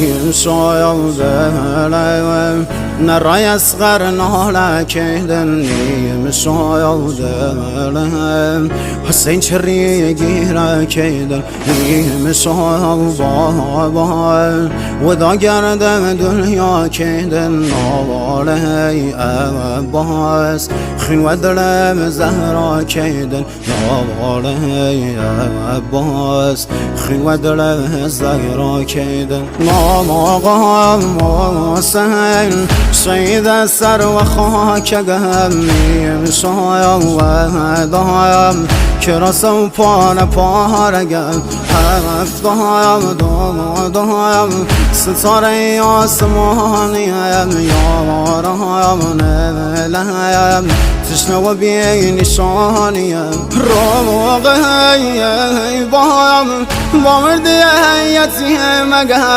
نیم شایاده نرای اسقر ناله کهدن نیم شایاده حسین چری گیره کهدن نیم شایاده ودا گردم دنیا کهدن نواله عباس خین و دلم زهرا کهدن نواله عباس خین و دلم زهرا کهدن نام آقا حسین سید سر و خاک گمیم شایم و دایم کراسم پان پارگم هفت دایم ستاره آسمانیم یارم نلیم تشنه و بی نشانیم روغی بایم با مردی یتیم گم